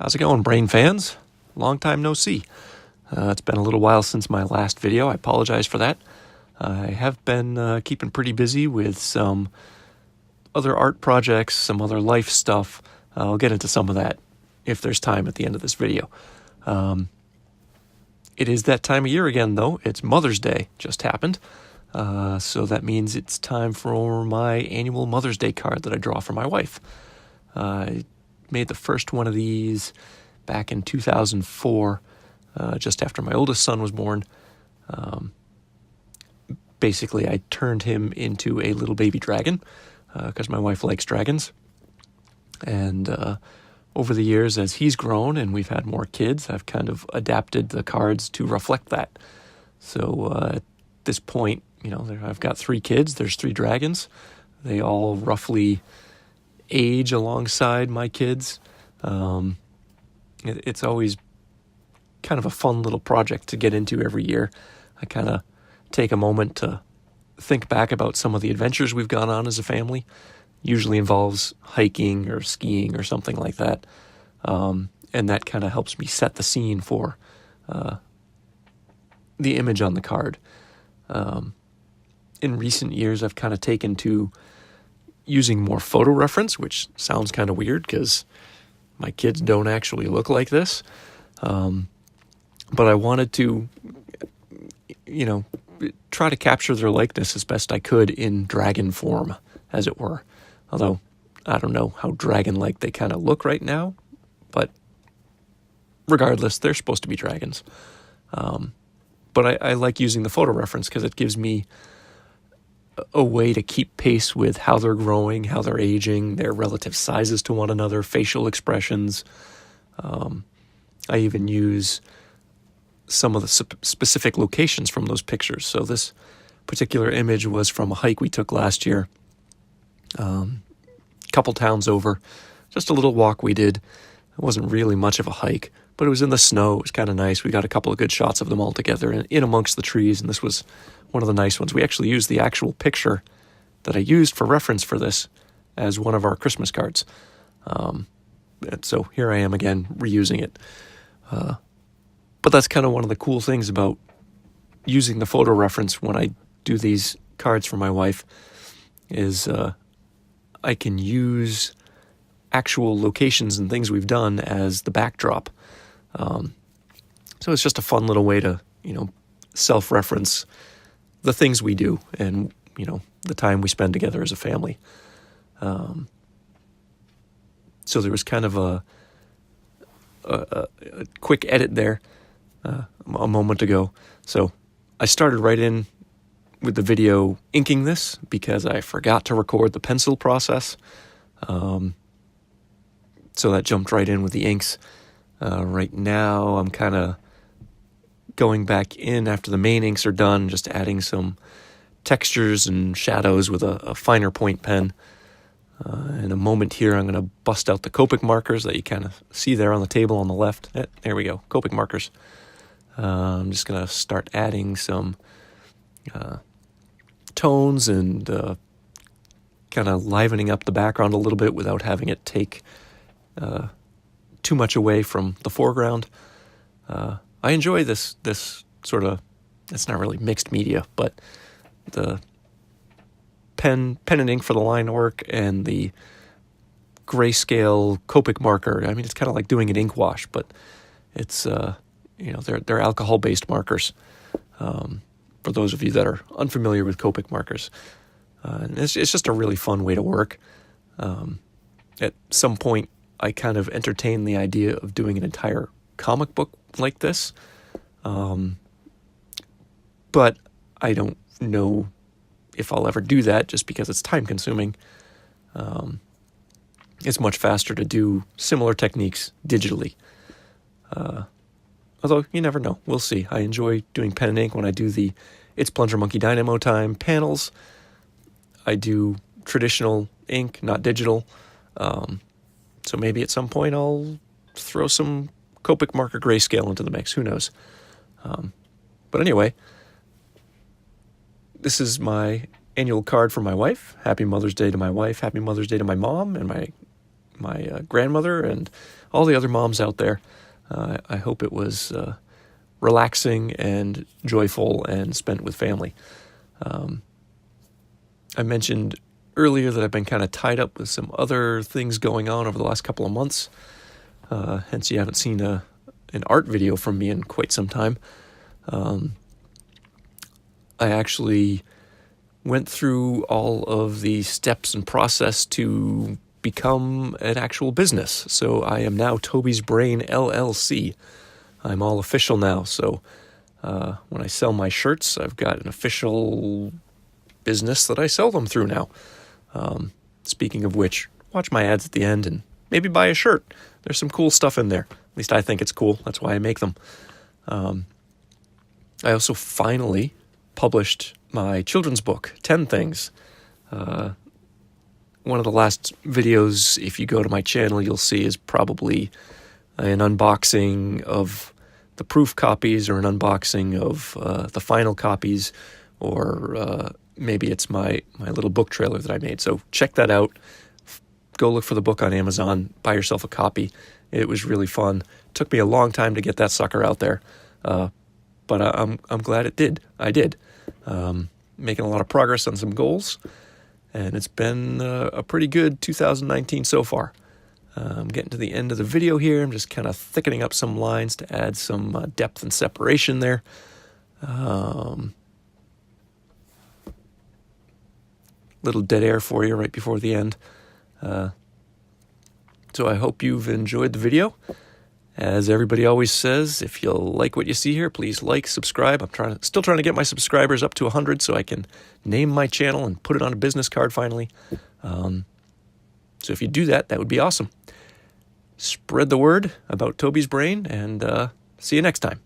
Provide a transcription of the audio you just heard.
How's it going, Brain fans? Long time no see. It's been a little while since my last video. I apologize for that. I have been keeping pretty busy with some other art projects, some other life stuff. I'll get into some of that if there's time at the end of this video. It is that time of year again, though. It's Mother's Day, just happened. So that means it's time for my annual Mother's Day card that I draw for my wife. I made the first one of these back in 2004, just after my oldest son was born. Basically, I turned him into a little baby dragon because my wife likes dragons. And over the years, as he's grown and we've had more kids, I've kind of adapted the cards to reflect that. So at this point, I've got 3 kids. There's 3 dragons. They all roughly age alongside my kids. It's always kind of a fun little project to get into every year. I kind of take a moment to think back about some of the adventures we've gone on as a family. Usually involves hiking or skiing or something like that. And that kind of helps me set the scene for the image on the card. In recent years, I've kind of taken to using more photo reference, which sounds kind of weird because my kids don't actually look like this. But I wanted to, try to capture their likeness as best I could in dragon form, as it were. Although, I don't know how dragon-like they kind of look right now, but regardless, they're supposed to be dragons. But I like using the photo reference because it gives me a way to keep pace with how they're growing, how they're aging, their relative sizes to one another, facial expressions. I even use some of the specific locations from those pictures. So this particular image was from a hike we took last year. Couple towns over, just a little walk we did. It wasn't really much of a hike, but it was in the snow. It was kind of nice. We got a couple of good shots of them all together in amongst the trees, and this was one of the nice ones. We actually used the actual picture that I used for reference for this as one of our Christmas cards. And so here I am again, reusing it. But that's kind of one of the cool things about using the photo reference when I do these cards for my wife is I can use actual locations and things we've done as the backdrop. So it's just a fun little way to, self-reference the things we do and, the time we spend together as a family. So there was kind of a quick edit there a moment ago. So I started right in with the video inking this because I forgot to record the pencil process. So that jumped right in with the inks. Right now I'm kind of going back in after the main inks are done, just adding some textures and shadows with a finer point pen. In a moment here, I'm going to bust out the Copic markers that you kind of see there on the table on the left. There we go, Copic markers. I'm just going to start adding some tones and kind of livening up the background a little bit without having it take too much away from the foreground. I enjoy this sort of, it's not really mixed media, but the pen and ink for the line work and the grayscale Copic marker. I mean, it's kind of like doing an ink wash, but it's, they're alcohol-based markers. For those of you that are unfamiliar with Copic markers. And it's just a really fun way to work. At some point, I kind of entertained the idea of doing an entire comic book like this. But I don't know if I'll ever do that just because it's time consuming. It's much faster to do similar techniques digitally. Although you never know. We'll see. I enjoy doing pen and ink when I do the It's Plunger Monkey Dynamo Time panels. I do traditional ink, not digital. So maybe at some point I'll throw some Copic marker grayscale into the mix. Who knows? But anyway, this is my annual card for my wife. Happy Mother's Day to my wife. Happy Mother's Day to my mom and my my grandmother and all the other moms out there. I hope it was relaxing and joyful and spent with family. I mentioned earlier that I've been kind of tied up with some other things going on over the last couple of months. Hence you haven't seen an art video from me in quite some time. I actually went through all of the steps and process to become an actual business. So I am now Toby's Brain LLC. I'm all official now. So when I sell my shirts, I've got an official business that I sell them through now. Speaking of which, watch my ads at the end and maybe buy a shirt. There's some cool stuff in there. At least I think it's cool. That's why I make them. I also finally published my children's book, 10 Things. One of the last videos, if you go to my channel, you'll see is probably an unboxing of the proof copies or an unboxing of the final copies, or maybe it's my little book trailer that I made. So check that out. Go look for the book on Amazon. Buy yourself a copy. It was really fun. Took me a long time to get that sucker out there, but I'm glad it did. I did. Making a lot of progress on some goals, and it's been a pretty good 2019 so far. I'm getting to the end of the video here. I'm just kind of thickening up some lines to add some depth and separation there. Little dead air for you right before the end. So I hope you've enjoyed the video. As everybody always says, if you like what you see here, please like, subscribe. I'm still trying to get my subscribers up to 100 so I can name my channel and put it on a business card finally. So if you do that, that would be awesome. Spread the word about Toby's Brain, and see you next time.